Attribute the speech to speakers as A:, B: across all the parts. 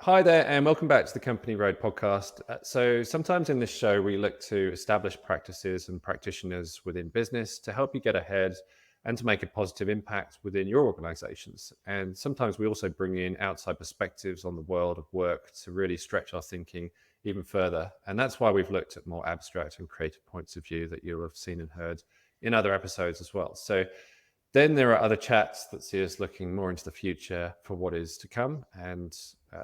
A: Hi there, and welcome back to the Company Road podcast. So, sometimes in this show, we look to establish practices and practitioners within business to help you get ahead and to make a positive impact within your organizations. And sometimes we also bring in outside perspectives on the world of work to really stretch our thinking even further. And that's why we've looked at more abstract and creative points of view that you'll have seen and heard in other episodes as well. So, then there are other chats that see us looking more into the future for what is to come. And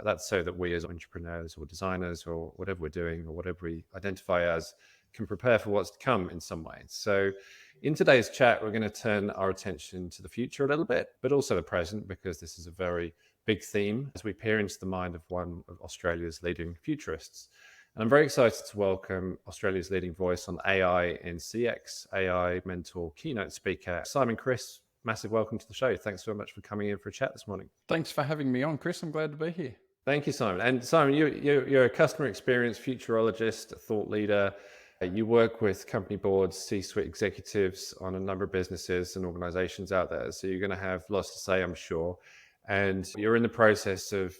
A: that's so that we as entrepreneurs or designers or whatever we're doing or whatever we identify as can prepare for what's to come in some way. So in today's chat, we're going to turn our attention to the future a little bit, but also the present, because this is a very big theme as we peer into the mind of one of Australia's leading futurists. And I'm very excited to welcome Australia's leading voice on AI in CX, AI mentor, keynote speaker, Simon Kriss. Massive welcome to the show. Thanks so much for coming in for a chat this morning.
B: Thanks for having me on, Chris. I'm glad to be here.
A: Thank you, Simon. And Simon, you're a customer experience futurologist, a thought leader. You work with company boards, C-suite executives on a number of businesses and organizations out there. So you're going to have lots to say, I'm sure. And you're in the process of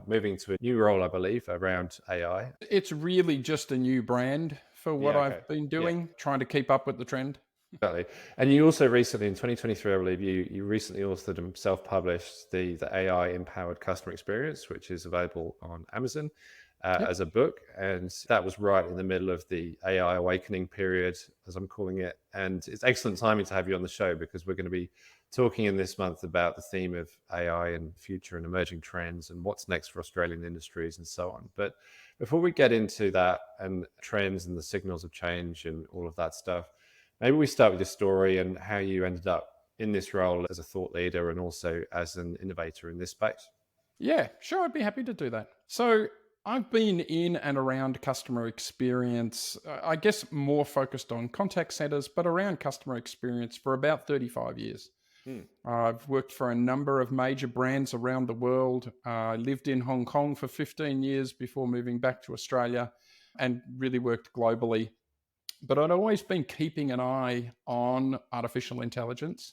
A: moving to a new role, I believe, around AI.
B: It's really just a new brand for what
A: Yeah, okay.
B: I've been doing, trying to keep up with the trend.
A: Exactly. And you also recently, in 2023, I believe, you recently authored and self-published the AI-empowered customer experience, which is available on Amazon
B: Yep.
A: as a book. And that was right in the middle of the AI awakening period, as I'm calling it. And it's excellent timing to have you on the show, because we're going to be talking in this month about the theme of AI and future and emerging trends and what's next for Australian industries and so on. But before we get into that and trends and the signals of change and all of that stuff, maybe we start with your story and how you ended up in this role as a thought leader and also as an innovator in this space.
B: Yeah, sure. I'd be happy to do that. So I've been in and around customer experience, I guess more focused on contact centers, but around customer experience for about 35 years.
A: Hmm.
B: I've worked for a number of major brands around the world. I lived in Hong Kong for 15 years before moving back to Australia and really worked globally. But I'd always been keeping an eye on artificial intelligence,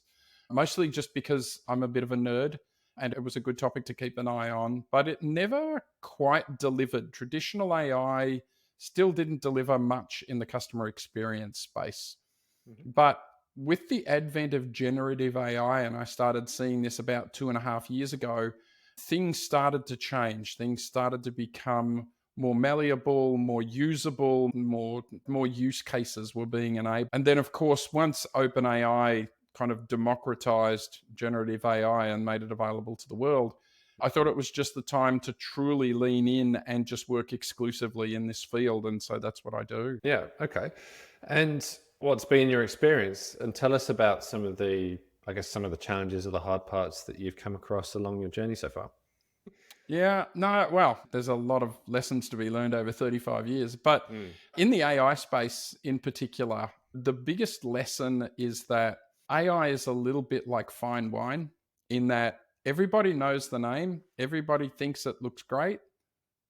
B: mostly just because I'm a bit of a nerd and it was a good topic to keep an eye on, but it never quite delivered. Traditional AI still didn't deliver much in the customer experience space.
A: Mhm.
B: But with the advent of generative AI, and I started seeing this about 2.5 years ago, things started to change. Things started to become more malleable, more usable, more use cases were being enabled. And then, of course, once OpenAI kind of democratized generative AI and made it available to the world, I thought it was just the time to truly lean in and just work exclusively in this field. And so that's what I do.
A: Yeah. Okay. And what's been your experience? And tell us about some of the challenges or the hard parts that you've come across along your journey so far.
B: Yeah, no, well, there's a lot of lessons to be learned over 35 years. But
A: Mm.
B: in the AI space in particular, the biggest lesson is that AI is a little bit like fine wine in that everybody knows the name, everybody thinks it looks great,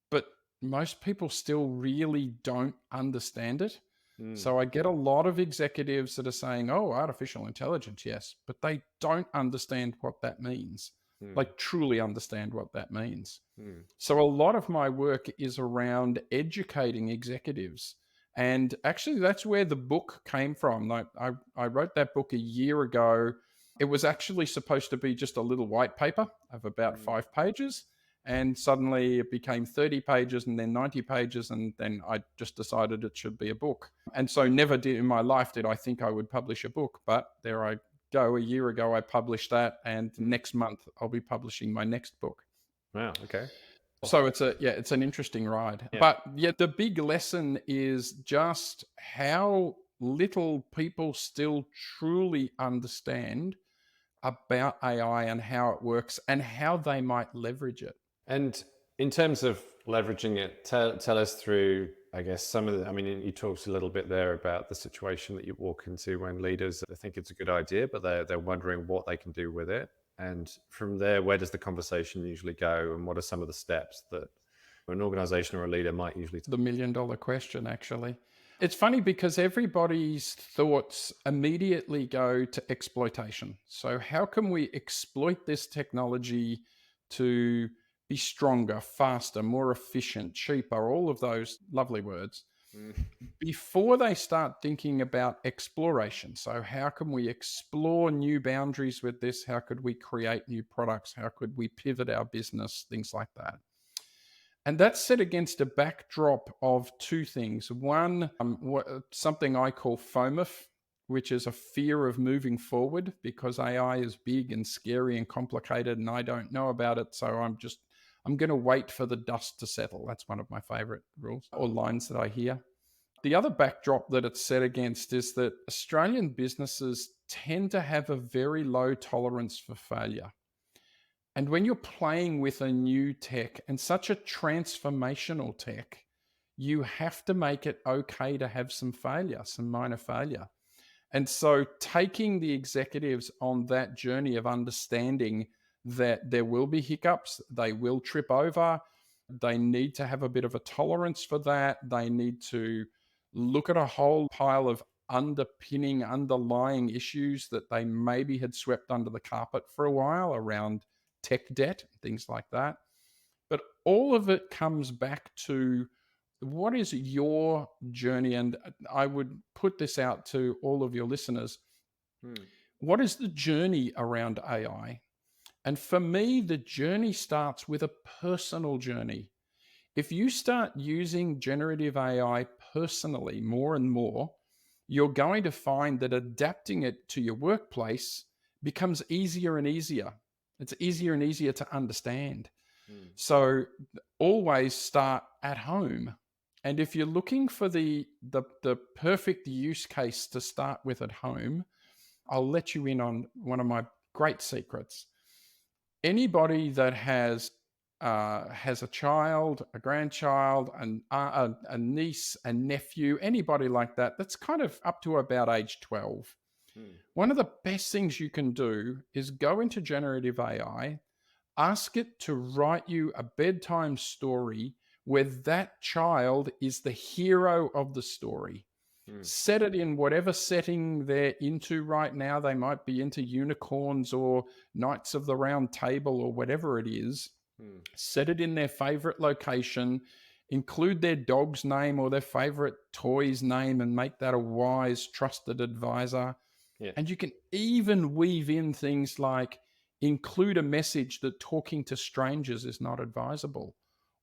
B: but most people still really don't understand it.
A: Mm.
B: So I get a lot of executives that are saying, oh, artificial intelligence, yes, but they don't understand what that means,
A: Mm.
B: like truly understand what that means.
A: Mm.
B: So a lot of my work is around educating executives. And actually, that's where the book came from. Like I wrote that book a year ago. It was actually supposed to be just a little white paper of about
A: Mm.
B: 5 pages. And suddenly it became 30 pages and then 90 pages. And then I just decided it should be a book. And so never did in my life did I think I would publish a book. But there I go. A year ago, I published that. And
A: Mm.
B: next month, I'll be publishing my next book.
A: Wow. Okay.
B: So it's an interesting ride.
A: Yeah.
B: But yeah, the big lesson is just how little people still truly understand about AI and how it works and how they might leverage it.
A: And in terms of leveraging it, tell us through, I guess, some of the, I mean, you talked a little bit there about the situation that you walk into when leaders think it's a good idea, but they're wondering what they can do with it. And from there, where does the conversation usually go? And what are some of the steps that an organization or a leader might usually take?
B: The $1 million question, actually. It's funny because everybody's thoughts immediately go to exploitation. So, how can we exploit this technology to be stronger, faster, more efficient, cheaper, all of those lovely words,
A: Mm.
B: before they start thinking about exploration. So, how can we explore new boundaries with this? How could we create new products? How could we pivot our business? Things like that. And that's set against a backdrop of two things. One, something I call FOMF, which is a fear of moving forward because AI is big and scary and complicated, and I don't know about it. So I'm going to wait for the dust to settle. That's one of my favorite rules or lines that I hear. The other backdrop that it's set against is that Australian businesses tend to have a very low tolerance for failure. And when you're playing with a new tech and such a transformational tech, you have to make it okay to have some failure, some minor failure. And so taking the executives on that journey of understanding that there will be hiccups, they will trip over, they need to have a bit of a tolerance for that, they need to look at a whole pile of underlying issues that they maybe had swept under the carpet for a while around tech debt, things like that. But all of it comes back to what is your journey? And I would put this out to all of your listeners.
A: Mm.
B: What is the journey around AI? And for me, the journey starts with a personal journey. If you start using generative AI personally more and more, you're going to find that adapting it to your workplace becomes easier and easier. It's easier and easier to understand.
A: Mm.
B: So always start at home. And if you're looking for the perfect use case to start with at home, I'll let you in on one of my great secrets. Anybody that has a child, a grandchild, a niece, a nephew, anybody like that, that's kind of up to about age 12.
A: Mm.
B: One of the best things you can do is go into generative AI, ask it to write you a bedtime story where that child is the hero of the story.
A: Mm.
B: Set it in whatever setting they're into right now. They might be into unicorns or Knights of the Round Table or whatever it is.
A: Mm.
B: Set it in their favorite location, include their dog's name or their favorite toy's name, and make that a wise, trusted advisor.
A: Yeah.
B: And you can even weave in things like include a message that talking to strangers is not advisable,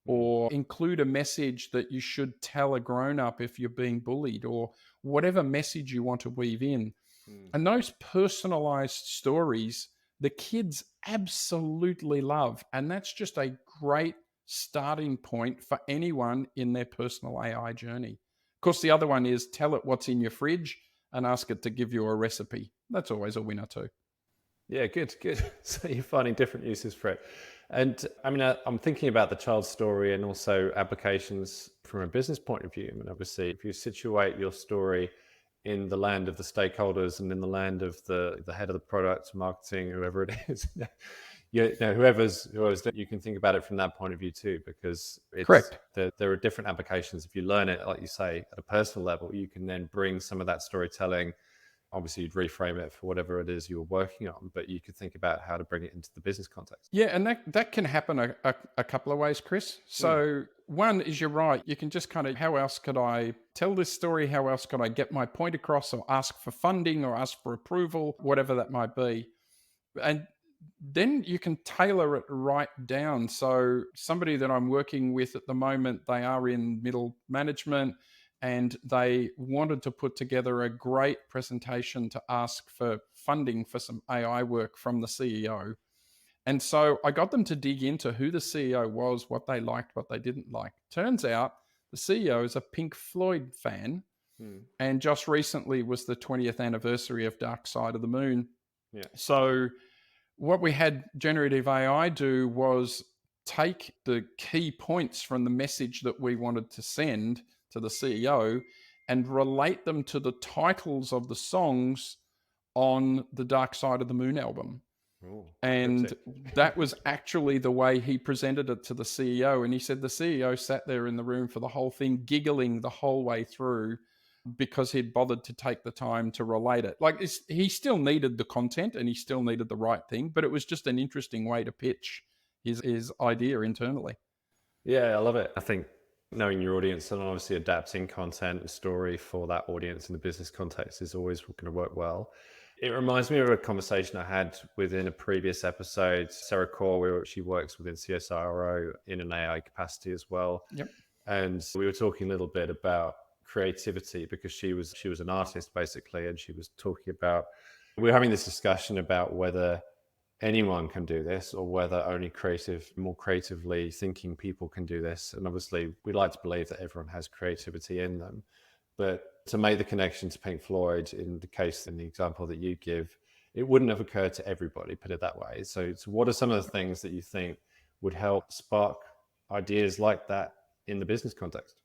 A: Mm.
B: or include a message that you should tell a grown up if you're being bullied, or whatever message you want to weave in.
A: Mm.
B: And those personalized stories, the kids absolutely love. And that's just a great starting point for anyone in their personal AI journey. Of course, the other one is tell it what's in your fridge and ask it to give you a recipe. That's always a winner too.
A: Yeah, good, good. So you're finding different uses for it. And I mean, I'm thinking about the child story and also applications from a business point of view. I mean, obviously, if you situate your story in the land of the stakeholders and in the land of the head of the product, marketing, whoever it is, whoever's you can think about it from that point of view too, because
B: Correct.
A: there are different applications. If you learn it, like you say, at a personal level, you can then bring some of that storytelling. Obviously, you'd reframe it for whatever it is you're working on, but you could think about how to bring it into the business context.
B: Yeah, and that can happen a couple of ways, Chris.
A: Mm.
B: So one is you're right. You can just kind of, how else could I tell this story? How else could I get my point across, or ask for funding or ask for approval, whatever that might be? And then you can tailor it right down. So somebody that I'm working with at the moment, they are in middle management, and they wanted to put together a great presentation to ask for funding for some AI work from the CEO. And so I got them to dig into who the CEO was, what they liked, what they didn't like. Turns out the CEO is a Pink Floyd fan,
A: Mm.
B: and just recently was the 20th anniversary of Dark Side of the Moon.
A: Yeah.
B: So what we had generative AI do was take the key points from the message that we wanted to send to the CEO and relate them to the titles of the songs on the Dark Side of the Moon album.
A: Oh,
B: And
A: cryptic.
B: that was actually the way he presented it to the CEO. And he said the CEO sat there in the room for the whole thing, giggling the whole way through, because he'd bothered to take the time to relate it. Like, he still needed the content and he still needed the right thing, but it was just an interesting way to pitch his idea internally.
A: Yeah, I love it. I think knowing your audience and obviously adapting content and story for that audience in the business context is always going to work well. It reminds me of a conversation I had within a previous episode. Sarah Core, where she works within CSIRO in an AI capacity as well.
B: Yep.
A: And we were talking a little bit about creativity because she was an artist basically, and she was talking about, we were having this discussion about whether anyone can do this or whether only more creatively thinking people can do this. And obviously we like to believe that everyone has creativity in them, but to make the connection to Pink Floyd in the example that you give, it wouldn't have occurred to everybody, put it that way. So what are some of the things that you think would help spark ideas like that in the business context?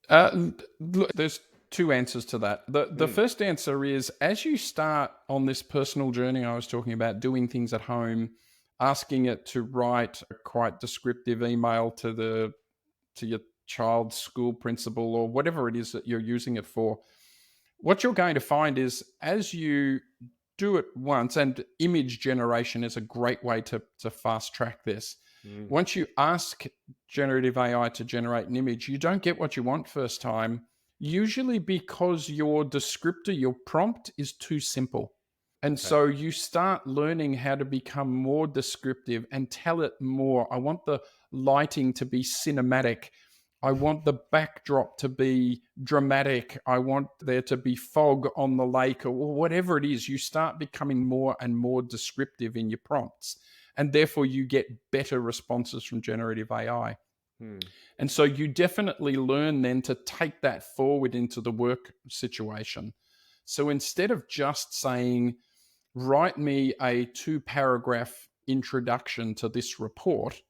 B: Look, there's two answers to that. The first answer is, as you start on this personal journey I was talking about, doing things at home, asking it to write a quite descriptive email to your child's school principal or whatever it is that you're using it for, what you're going to find is, as you do it once, and image generation is a great way to fast track this.
A: Mm.
B: Once you ask generative AI to generate an image, you don't get what you want first time, usually because your descriptor, your prompt is too simple. And
A: Okay.
B: so you start learning how to become more descriptive and tell it more. I want the lighting to be cinematic. I want the backdrop to be dramatic. I want there to be fog on the lake, or whatever it is. You start becoming more and more descriptive in your prompts. And therefore, you get better responses from generative AI.
A: Hmm.
B: And so you definitely learn then to take that forward into the work situation. So instead of just saying, write me a 2-paragraph introduction to this report,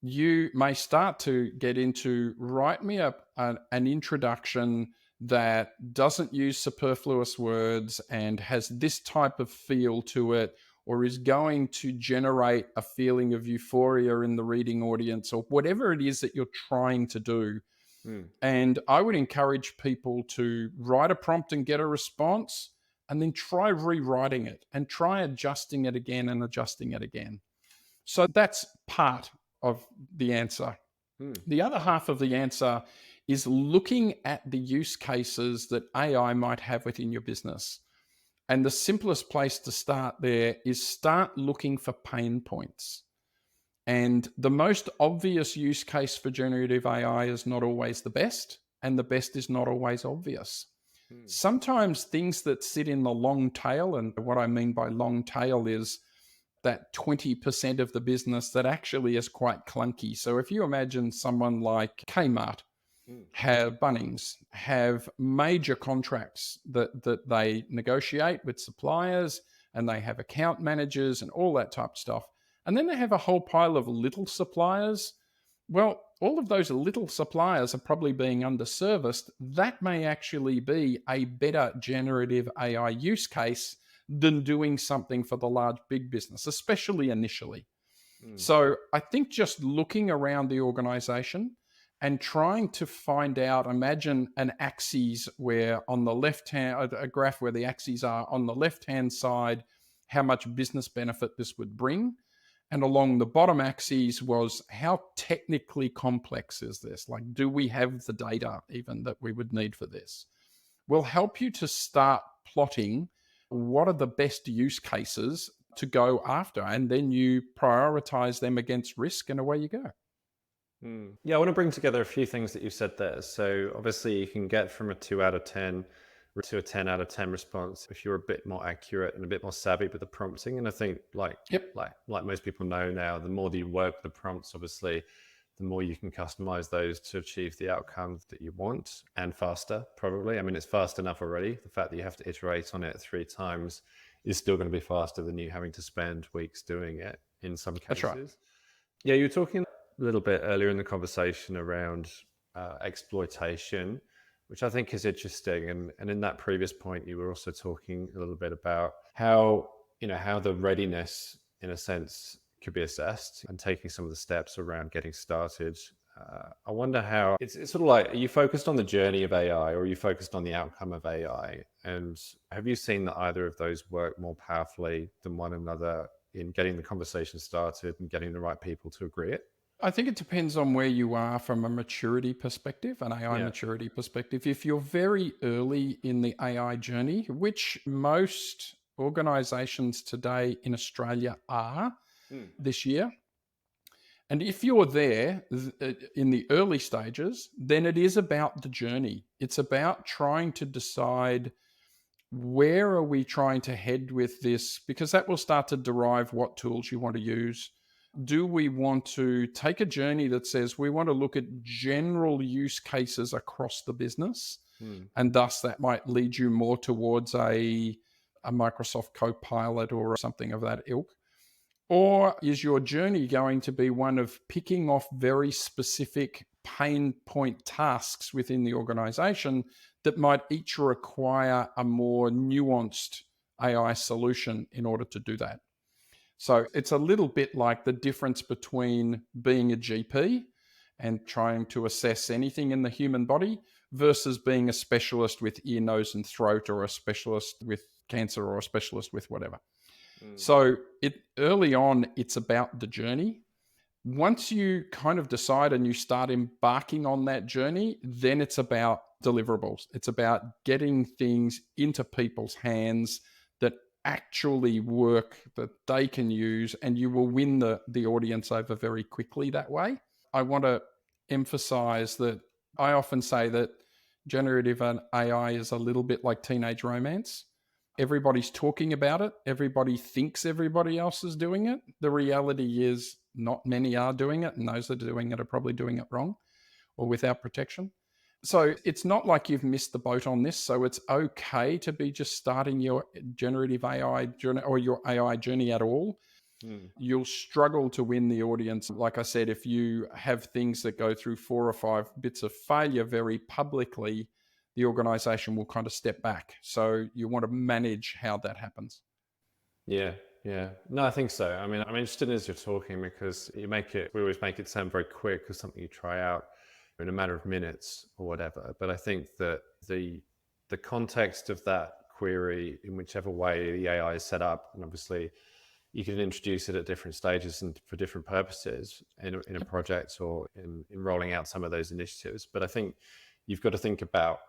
B: you may start to get into, write me an introduction that doesn't use superfluous words and has this type of feel to it, or is going to generate a feeling of euphoria in the reading audience, or whatever it is that you're trying to do.
A: Hmm.
B: And I would encourage people to write a prompt and get a response, and then try rewriting it and try adjusting it again and adjusting it again. So that's part of the answer.
A: Hmm.
B: The other half of the answer is looking at the use cases that AI might have within your business. And the simplest place to start there is start looking for pain points. And the most obvious use case for generative AI is not always the best, and the best is not always obvious.
A: Hmm.
B: Sometimes things that sit in the long tail, and what I mean by long tail is that 20% of the business that actually is quite clunky. So if you imagine someone like Kmart,
A: Hmm.
B: have Bunnings, have major contracts that they negotiate with suppliers, and they have account managers and all that type of stuff. And then they have a whole pile of little suppliers. Well, all of those little suppliers are probably being underserviced. That may actually be a better generative AI use case than doing something for the large big business, especially initially.
A: Hmm.
B: So I think just looking around the organization and trying to find out, imagine an axis where on the left hand, a graph where the axes are on the left hand side, how much business benefit this would bring. And along the bottom axis was, how technically complex is this? Like, do we have the data even that we would need for this? Will help you to start plotting what are the best use cases to go after, and then you prioritize them against risk, and away you go.
A: Yeah, I want to bring together a few things that you said there. So obviously you can get from a 2 out of 10 to a 10 out of 10 response if you're a bit more accurate and a bit more savvy with the prompting. And I think
B: Yep.
A: like most people know now, the more that you work with the prompts, obviously, the more you can customize those to achieve the outcomes that you want, and faster, probably. I mean, it's fast enough already. The fact that you have to iterate on it 3 times is still going to be faster than you having to spend weeks doing it in some
B: That's right.
A: cases. Yeah, you were talking a little bit earlier in the conversation around exploitation, which I think is interesting. And in that previous point, you were also talking a little bit about how, how the readiness, in a sense, could be assessed, and taking some of the steps around getting started. I wonder how it's sort of like, are you focused on the journey of AI, or are you focused on the outcome of AI? And have you seen that either of those work more powerfully than one another in getting the conversation started and getting the right people to agree it?
B: I think it depends on where you are from a maturity perspective, an AI
A: Yeah.
B: maturity perspective. If you're very early in the AI journey, which most organizations today in Australia are
A: Mm.
B: this year, and if you're there in the early stages, then it is about the journey. It's about trying to decide where are we trying to head with this, because that will start to derive what tools you want to use. Do we want to take a journey that says we want to look at general use cases across the business?
A: Mm.
B: And thus that might lead you more towards a Microsoft Copilot or something of that ilk. Or is your journey going to be one of picking off very specific pain point tasks within the organization that might each require a more nuanced AI solution in order to do that? So it's a little bit like the difference between being a GP and trying to assess anything in the human body versus being a specialist with ear, nose, and throat, or a specialist with cancer, or a specialist with whatever.
A: Mm.
B: So early on, it's about the journey. Once you kind of decide and you start embarking on that journey, then it's about deliverables. It's about getting things into people's hands that actually work, that they can use, and you will win the audience over very quickly that way. I want to emphasize that I often say that generative AI is a little bit like teenage romance. Everybody's talking about it. Everybody thinks everybody else is doing it. The reality is not many are doing it, and those that are doing it are probably doing it wrong or without protection. So it's not like you've missed the boat on this. So it's okay to be just starting your generative AI journey or your AI journey at all.
A: Mm.
B: You'll struggle to win the audience. Like I said, if you have things that go through 4 or 5 bits of failure very publicly, the organization will kind of step back. So you want to manage how that happens.
A: Yeah, yeah. No, I think so. I mean, I'm interested as you're talking because we always make it sound very quick as something you try out in a matter of minutes or whatever. But I think that the context of that query, in whichever way the AI is set up, and obviously you can introduce it at different stages and for different purposes in a project or in rolling out some of those initiatives. But I think you've got to think about,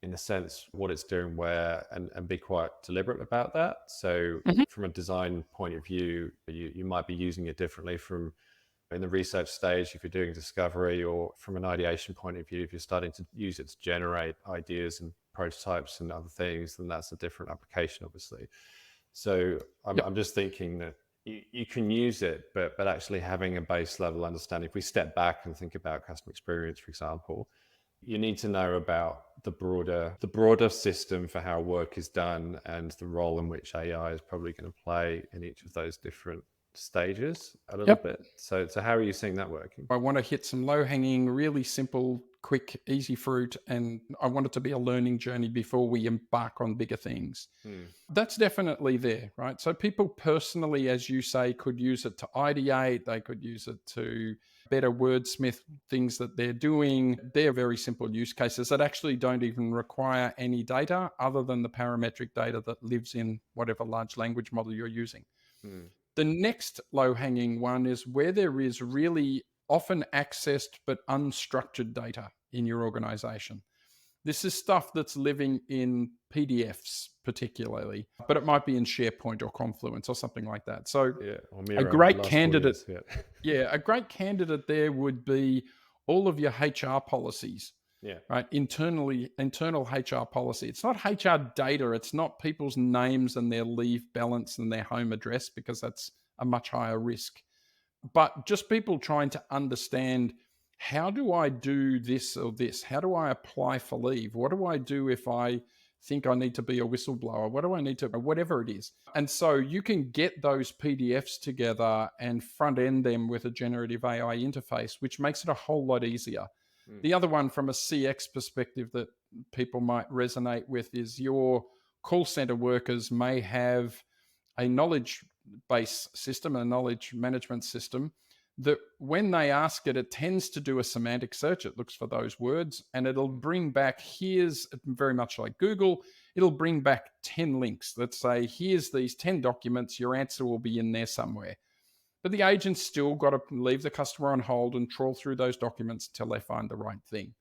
A: in a sense, what it's doing where, and be quite deliberate about that. So
B: Mhm.
A: from a design point of view, you might be using it differently from in the research stage if you're doing discovery, or from an ideation point of view if you're starting to use it to generate ideas and prototypes and other things, then that's a different application, obviously. So
B: Yep.
A: I'm just thinking that you can use it, but actually having a base level understanding. If we step back and think about customer experience, for example, you need to know about the broader system for how work is done and the role in which AI is probably going to play in each of those different stages a little
B: Yep.
A: bit. So how are you seeing that working?
B: I want to hit some low hanging, really simple, quick, easy fruit. And I want it to be a learning journey before we embark on bigger things.
A: Hmm.
B: That's definitely there, right? So people personally, as you say, could use it to ideate. They could use it to better wordsmith things that they're doing. They're very simple use cases that actually don't even require any data other than the parametric data that lives in whatever large language model you're using.
A: Hmm.
B: The next low hanging one is where there is really often accessed but unstructured data in your organization. This is stuff that's living in PDFs, particularly, but it might be in SharePoint or Confluence or something like that. So,
A: Yeah, or
B: a
A: Miro,
B: great
A: last 4
B: candidate,
A: years. Yeah.
B: yeah, a great candidate there would be all of your HR policies,
A: Yeah.
B: right? Internal HR policy. It's not HR data. It's not people's names and their leave balance and their home address, because that's a much higher risk. But just people trying to understand, how do I do this or this? How do I apply for leave? What do I do if I think I need to be a whistleblower? What do I need to, whatever it is? And so you can get those PDFs together and front end them with a generative AI interface, which makes it a whole lot easier.
A: Hmm.
B: The other one from a CX perspective that people might resonate with is your call center workers may have a knowledge base system, a knowledge management system, that when they ask it, it tends to do a semantic search. It looks for those words and it'll bring back, here's very much like Google, it'll bring back 10 links that say, here's these 10 documents, your answer will be in there somewhere. But the agent's still got to leave the customer on hold and trawl through those documents until they find the right thing.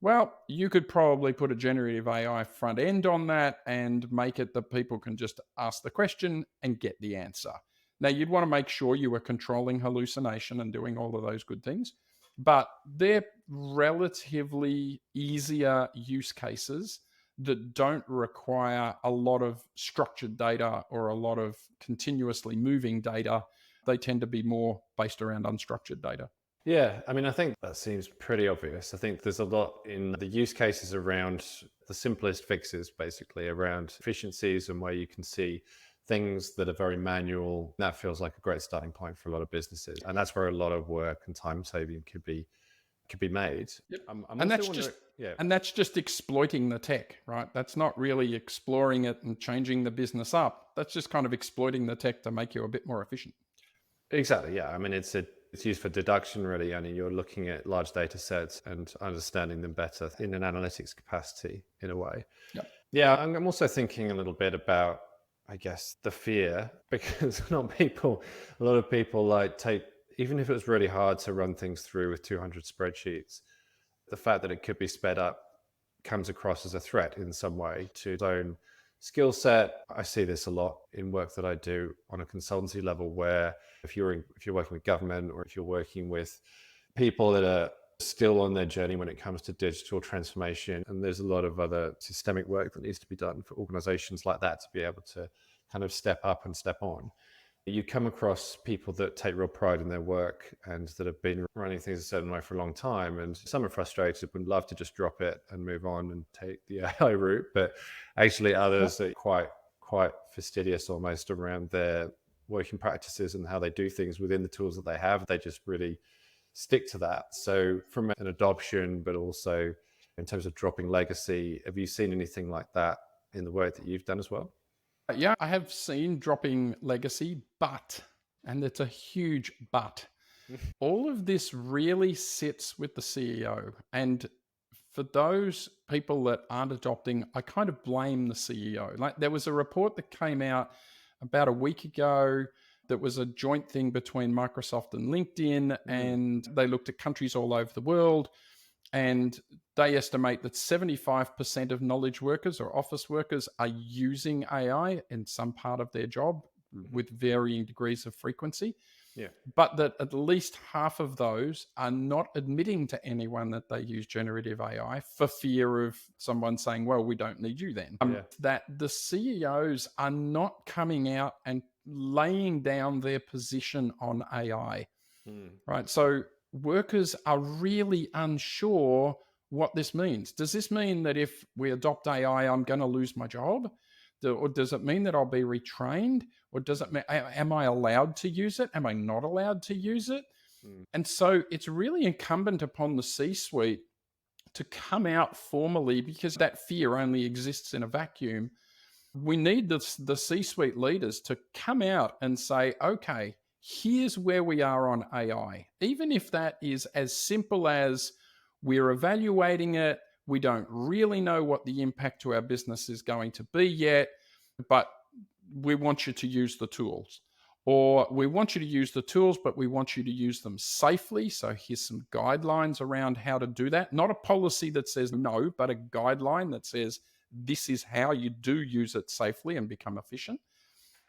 B: Well, you could probably put a generative AI front end on that and make it that people can just ask the question and get the answer. Now, you'd want to make sure you were controlling hallucination and doing all of those good things, but they're relatively easier use cases that don't require a lot of structured data or a lot of continuously moving data. They tend to be more based around unstructured data.
A: Yeah, I mean, I think that seems pretty obvious. I think there's a lot in the use cases around the simplest fixes, basically around efficiencies and where you can see things that are very manual. That feels like a great starting point for a lot of businesses, and that's where a lot of work and time saving could be made.
B: Yep.
A: I'm
B: And
A: also
B: that's
A: wondering,
B: just
A: yeah,
B: and that's just exploiting the tech, right? That's not really exploring it and changing the business up. That's just kind of exploiting the tech to make you a bit more efficient.
A: exactly. Yeah, I mean, it's used for deduction, really, and you're looking at large data sets and understanding them better in an analytics capacity, in a way.
B: Yep.
A: Yeah, I'm also thinking a little bit about, I guess, the fear, because a lot of people like take, even if it was really hard to run things through with 200 spreadsheets, the fact that it could be sped up comes across as a threat in some way to its own skill set. I see this a lot in work that I do on a consultancy level, where if you're working with government, or if you're working with people that are still on their journey when it comes to digital transformation, and there's a lot of other systemic work that needs to be done for organizations like that to be able to kind of step up and step on. You come across people that take real pride in their work and that have been running things a certain way for a long time, and some are frustrated, would love to just drop it and move on and take the AI route, but actually others are quite fastidious almost around their working practices and how they do things within the tools that they have. They just really stick to that. So from an adoption, but also in terms of dropping legacy, have you seen anything like that in the work that you've done as well?
B: Yeah, I have seen dropping legacy, but, and it's a huge but, all of this really sits with the CEO. And for those people that aren't adopting, I kind of blame the CEO. Like, there was a report that came out about a week ago that was a joint thing between Microsoft and LinkedIn,
A: Mm,
B: and they looked at countries all over the world. And they estimate that 75% of knowledge workers or office workers are using AI in some part of their job
A: mhm.
B: with varying degrees of frequency,
A: Yeah.
B: but that at least half of those are not admitting to anyone that they use generative AI for fear of someone saying, well, we don't need you then.
A: Yeah.
B: That the CEOs are not coming out and laying down their position on AI,
A: Mm.
B: right? So workers are really unsure what this means. Does this mean that if we adopt AI, I'm going to lose my job? Or does it mean that I'll be retrained? Or does it mean, am I allowed to use it? Am I not allowed to use it?
A: Mm.
B: And so it's really incumbent upon the C suite to come out formally, because that fear only exists in a vacuum. We need the C suite leaders to come out and say, okay, here's where we are on AI. Even if that is as simple as we're evaluating it, we don't really know what the impact to our business is going to be yet, but we want you to use the tools. Or we want you to use the tools, but we want you to use them safely. So here's some guidelines around how to do that. Not a policy that says no, but a guideline that says this is how you do use it safely and become efficient.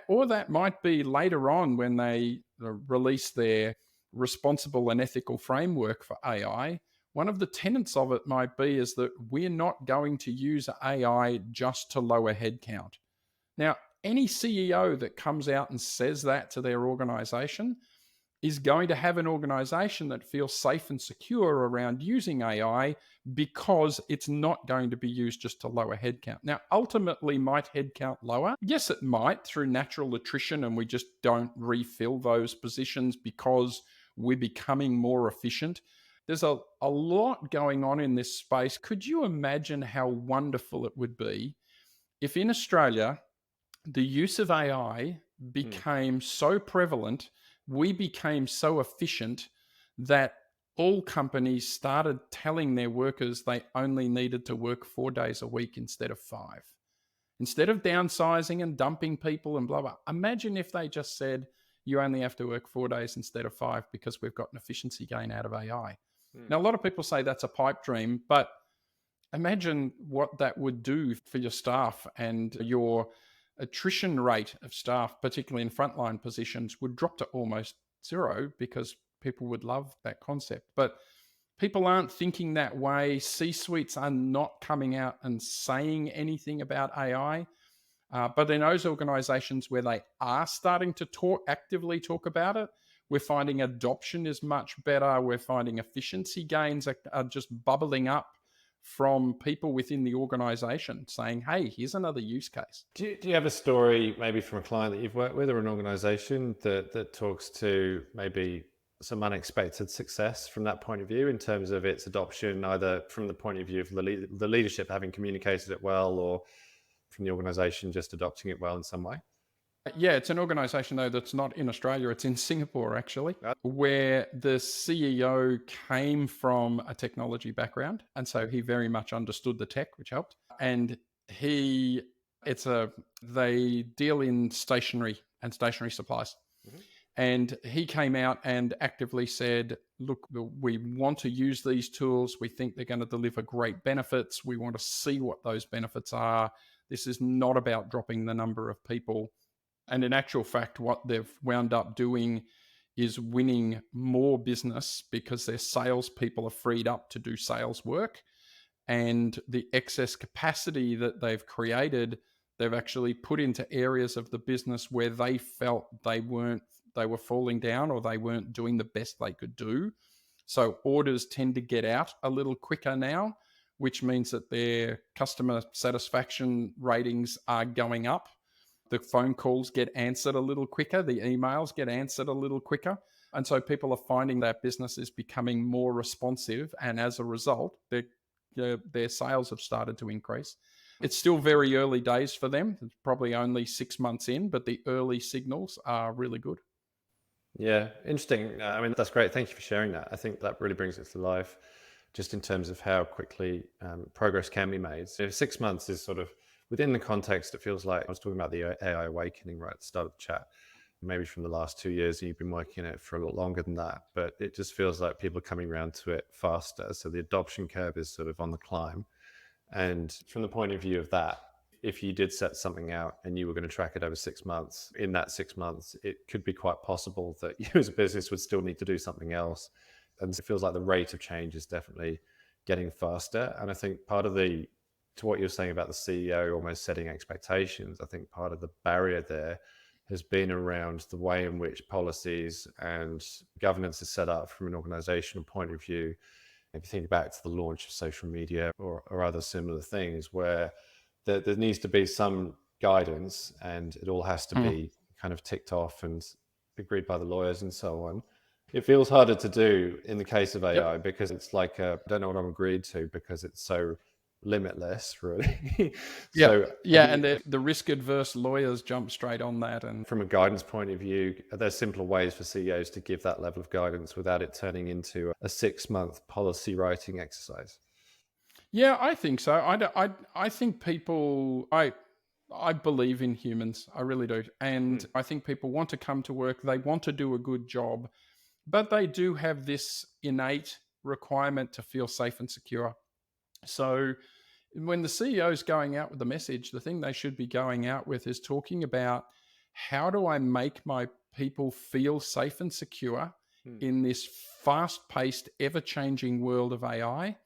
B: Or that might be later on when they release their responsible and ethical framework for AI. One of the tenets of it might be is that we're not going to use AI just to lower headcount. Now, any CEO that comes out and says that to their organization is going to have an organization that feels safe and secure around using AI, because it's not going to be used just to lower headcount. Now, ultimately, might headcount lower? Yes, it might, through natural attrition, and we just don't refill those positions because we're becoming more efficient. There's a lot going on in this space. Could you imagine how wonderful it would be if in Australia the use of AI
A: Mm.
B: became so prevalent, we became so efficient that all companies started telling their workers they only needed to work 4 days a week instead of 5? Instead of downsizing and dumping people and blah, blah, imagine if they just said, you only have to work 4 days instead of 5 because we've got an efficiency gain out of AI.
A: Hmm.
B: Now, a lot of people say that's a pipe dream, but imagine what that would do for your staff, and your attrition rate of staff, particularly in frontline positions, would drop to almost zero because people would love that concept. But people aren't thinking that way. C-suites are not coming out and saying anything about AI. But in those organizations where they are starting to actively talk about it, we're finding adoption is much better. We're finding efficiency gains are just bubbling up from people within the organization saying, hey, here's another use case.
A: Do you have a story maybe from a client that you've worked with or an organization that talks to maybe some unexpected success from that point of view in terms of its adoption, either from the point of view of the leadership having communicated it well, or from the organization just adopting it well in some way?
B: Yeah, it's an organization, though, that's not in Australia. It's in Singapore, actually,
A: Right.
B: where the CEO came from a technology background. And so he very much understood the tech, which helped. And he, it's a, they deal in stationery and stationery supplies.
A: Mhm.
B: And he came out and actively said, look, we want to use these tools. We think they're going to deliver great benefits. We want to see what those benefits are. This is not about dropping the number of people. And in actual fact, what they've wound up doing is winning more business because their salespeople are freed up to do sales work. And the excess capacity that they've created, they've actually put into areas of the business where they felt they were falling down, or they weren't doing the best they could do. So orders tend to get out a little quicker now, which means that their customer satisfaction ratings are going up. The phone calls get answered a little quicker, the emails get answered a little quicker. And so people are finding that business is becoming more responsive. And as a result, their sales have started to increase. It's still very early days for them. It's probably only 6 months in, but the early signals are really good.
A: Yeah, interesting. I mean, that's great. Thank you for sharing that. I think that really brings it to life, just in terms of how quickly progress can be made. So 6 months is sort of within the context. It feels like I was talking about the AI awakening right at the start of the chat. Maybe from the last 2 years, and you've been working on it for a lot longer than that. But it just feels like people are coming around to it faster. So the adoption curve is sort of on the climb. And from the point of view of that, if you did set something out and you were going to track it over 6 months, in that 6 months, it could be quite possible that you as a business would still need to do something else. And it feels like the rate of change is definitely getting faster. And I think part of to what you're saying about the CEO almost setting expectations, I think part of the barrier there has been around the way in which policies and governance is set up from an organizational point of view. If you think back to the launch of social media or other similar things, where there needs to be some guidance and it all has to
B: Mm.
A: be kind of ticked off and agreed by the lawyers and so on. It feels harder to do in the case of
B: Yep.
A: AI because it's like, I don't know what I'm agreed to because it's so limitless, really.
B: Yeah.
A: So I
B: Yeah.
A: think
B: And the risk adverse lawyers jump straight on that. And
A: from a guidance point of view, are there simpler ways for CEOs to give that level of guidance without it turning into a 6 month policy writing exercise?
B: yeah, I think so. I think people, I believe in humans. I really do. And
A: Hmm.
B: I think people want to come to work. They want to do a good job, but they do have this innate requirement to feel safe and secure. So when the CEO is going out with the message, the thing they should be going out with is talking about, how do I make my people feel safe and secure
A: Hmm.
B: in this fast paced, ever changing world of AI,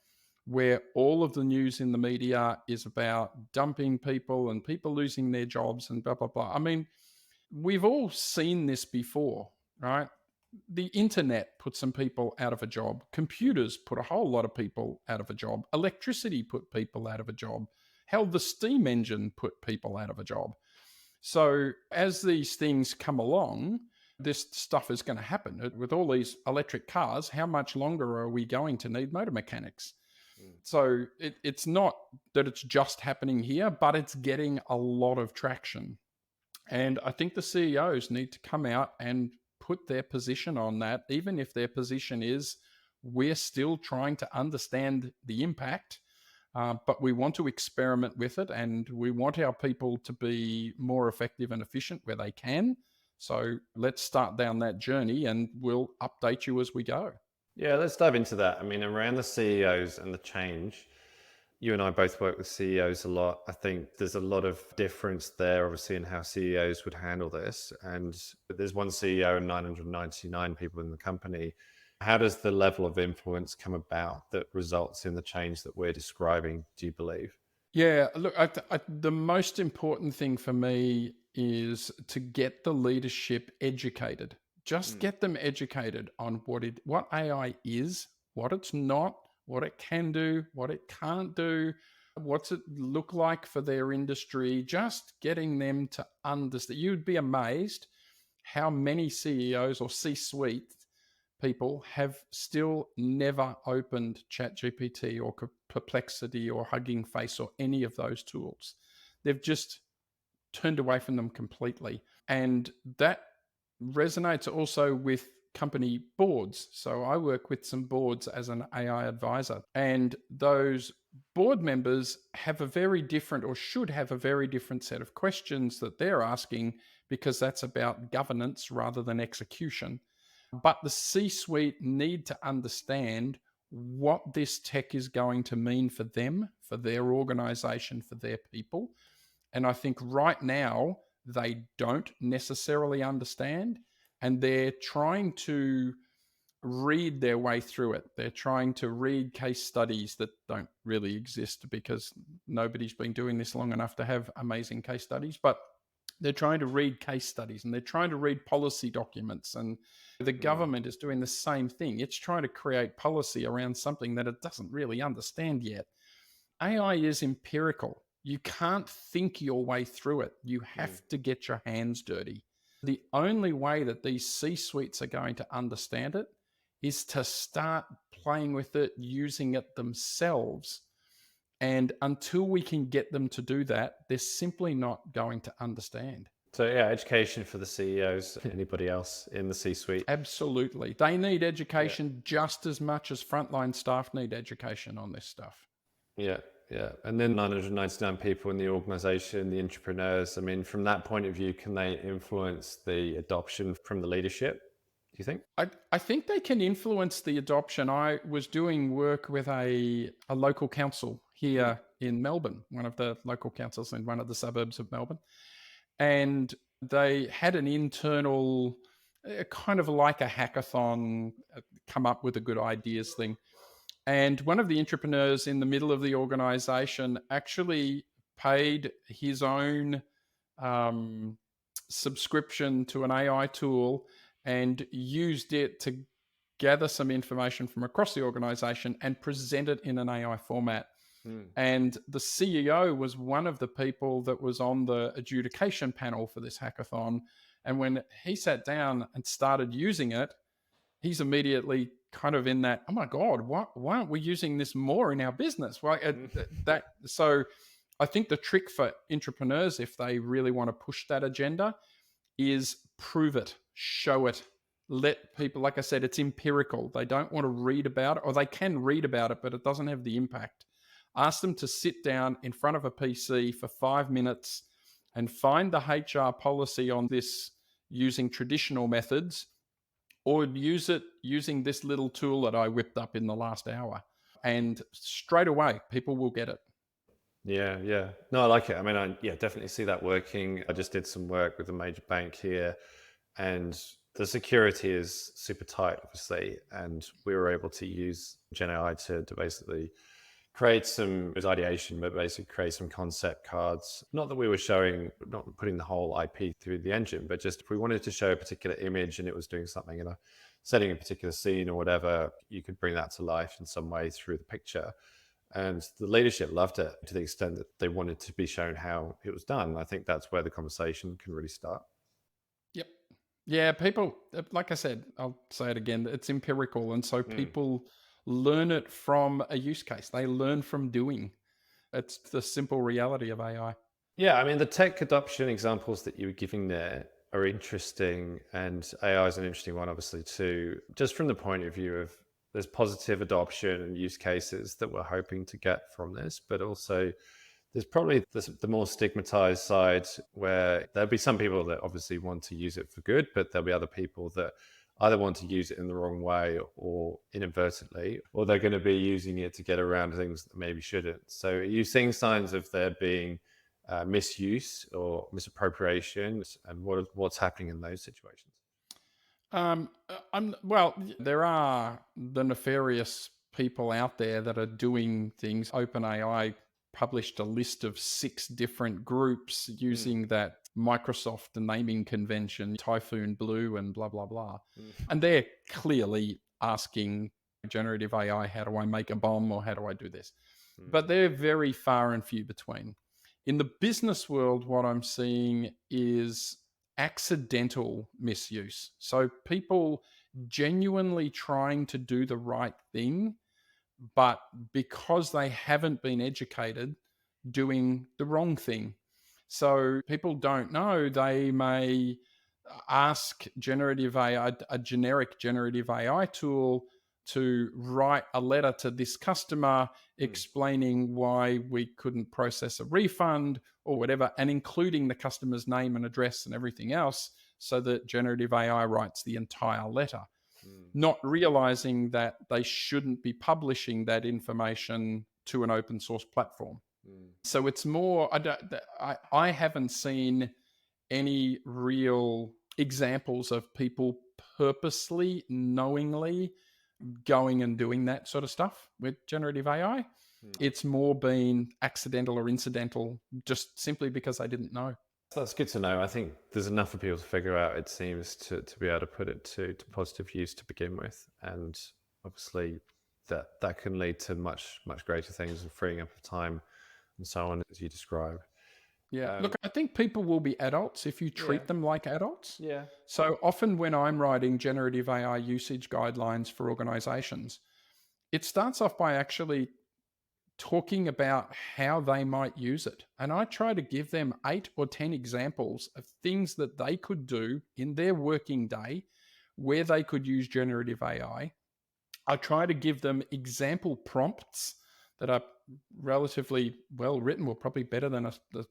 B: where all of the news in the media is about dumping people and people losing their jobs and blah, blah, blah. I mean, we've all seen this before, right? The internet put some people out of a job. Computers put a whole lot of people out of a job. Electricity put people out of a job. Hell, the steam engine put people out of a job. So as these things come along, this stuff is going to happen. With all these electric cars, how much longer are we going to need motor mechanics?
A: Hmm.
B: So it's not that it's just happening here, but it's getting a lot of traction. And I think the CEOs need to come out and put their position on that, even if their position is, we're still trying to understand the impact. but we want to experiment with it, and we want our people to be more effective and efficient where they can. So let's start down that journey, and we'll update you as we go.
A: Yeah, let's dive into that. I mean, around the CEOs and the change, you and I both work with CEOs a lot. I think there's a lot of difference there, obviously, in how CEOs would handle this. And there's one CEO and 999 people in the company. How does the level of influence come about that results in the change that we're describing, do you believe?
B: Yeah, look, the most important thing for me is to get the leadership educated. Just
A: Mm,
B: get them educated on what AI is, what it's not, what it can do, what it can't do, what's it look like for their industry. Just getting them to understand. You'd be amazed how many CEOs or C-suite people have still never opened ChatGPT or Perplexity or Hugging Face or any of those tools. They've just turned away from them completely. And that resonates also with company boards. So I work with some boards as an AI advisor, and those board members have a very different, or should have a very different set of questions that they're asking, because that's about governance rather than execution. But the C suite need to understand what this tech is going to mean for them, for their organization, for their people. And I think right now, they don't necessarily understand, and they're trying to read their way through it. They're trying to read case studies that don't really exist, because nobody's been doing this long enough to have amazing case studies. But they're trying to read case studies, and they're trying to read policy documents. And the
A: mm,
B: government is doing the same thing. It's trying to create policy around something that it doesn't really understand yet. AI is empirical. You can't think your way through it. You
A: mm.
B: have to get your hands dirty. The only way that these C suites are going to understand it is to start playing with it, using it themselves. And until we can get them to do that, they're simply not going to understand.
A: So, yeah, education for the CEOs, anybody else in the C suite.
B: Absolutely. They need
A: Yeah.
B: education just as much as frontline staff need education on this stuff.
A: Yeah, yeah. And then 999 people in the organization, the entrepreneurs, I mean, from that point of view, can they influence the adoption from the leadership, do you think?
B: I think they can influence the adoption. I was doing work with a local council
A: Mm,
B: here in Melbourne, one of the local councils in one of the suburbs of Melbourne. And they had an internal, kind of like a hackathon, come up with a good ideas thing. And one of the entrepreneurs in the middle of the organization actually paid his own um, subscription to an AI tool and used it to gather some information from across the organization and present it in an AI format.
A: mm,
B: And the CEO was one of the people that was on the adjudication panel for this hackathon. And when he sat down and started using it, he's immediately kind of in that, oh my God, why aren't we using this more in our business? Why
A: mm,
B: that so I think the trick for entrepreneurs, if they really want to push that agenda, is prove it, show it, let people, like I said, it's empirical. They don't want to read about it, or they can read about it, but it doesn't have the impact. Ask them to sit down in front of a PC for 5 minutes and find the HR policy on this using traditional methods, or use it using this little tool that I whipped up in the last hour. And straight away, people will get it.
A: yeah, yeah. No, I like it. I mean, yeah, definitely see that working. I just did some work with a major bank here, and the security is super tight, obviously. And we were able to use Gen AI to basically create some, it was ideation, but basically create some concept cards. Not that we were showing, not putting the whole IP through the engine, but just if we wanted to show a particular image and it was doing something in a setting a particular scene or whatever, you could bring that to life in some way through the picture. And the leadership loved it to the extent that they wanted to be shown how it was done. I think that's where the conversation can really start.
B: Yep. Yeah, people, like I said, I'll say it again, it's empirical. And so
A: Mm.
B: people learn it from a use case, they learn from doing. It's the simple reality of AI.
A: Yeah, I mean, the tech adoption examples that you were giving there are interesting, and AI is an interesting one, obviously, too. Just from the point of view of there's positive adoption and use cases that we're hoping to get from this, but also there's probably the more stigmatized side where there'll be some people that obviously want to use it for good, but there'll be other people that either want to use it in the wrong way or inadvertently, or they're going to be using it to get around things that maybe shouldn't. So are you seeing signs of there being misuse or misappropriation, and what's happening in those situations?
B: Well, there are the nefarious people out there that are doing things. OpenAI published a list of 6 different groups
A: Mm,
B: using that Microsoft naming convention, Typhoon Blue, and blah, blah, blah.
A: mm,
B: And they're clearly asking generative AI, how do I make a bomb or how do I do this? But
A: mm,
B: they're very far and few between. In the business world, what I'm seeing is accidental misuse. So people genuinely trying to do the right thing, but because they haven't been educated, doing the wrong thing. So people don't know, they may ask generative AI, a generic generative AI tool, to write a letter to this customer
A: mm,
B: explaining why we couldn't process a refund or whatever, and including the customer's name and address and everything else, so that generative AI writes the entire letter,
A: mm,
B: not realizing that they shouldn't be publishing that information to an open source platform.
A: mm.
B: So it's more, I haven't seen any real examples of people purposely, knowingly going and doing that sort of stuff with generative AI.
A: Mm.
B: It's more been accidental or incidental, just simply because they didn't know.
A: So that's good to know. I think there's enough for people to figure out, it seems, to be able to put it to positive use to begin with. And obviously that can lead to much greater things and freeing up of time and so on, as you describe.
B: Yeah. Look,
A: Um,
B: I think people will be adults if you
A: yeah,
B: treat them like adults.
A: yeah.
B: So often when I'm writing generative AI usage guidelines for organizations, it starts off by actually talking about how they might use it. And I try to give them 8 or 10 examples of things that they could do in their working day where they could use generative AI. I try to give them example prompts that are relatively well written, well, probably better than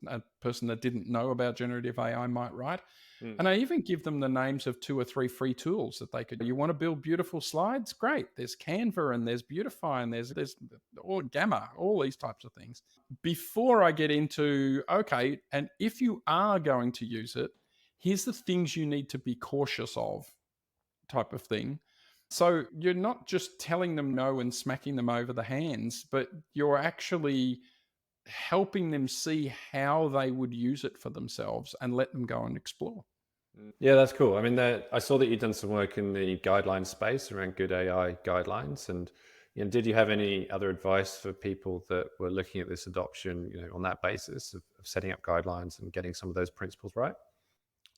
B: a person that didn't know about generative AI might write.
A: Mm,
B: And I even give them the names of 2 or 3 free tools that they could. You want to build beautiful slides? Great. There's Canva and there's Beautify and there's or Gamma, all these types of things. Before I get into, okay, and if you are going to use it, here's the things you need to be cautious of, type of thing. So you're not just telling them no and smacking them over the hands, but you're actually helping them see how they would use it for themselves and let them go and explore.
A: mm. Yeah, that's cool. I mean, I saw that you've done some work in the guideline space around good AI guidelines, and did you have any other advice for people that were looking at this adoption, on that basis of setting up guidelines and getting some of those principles right?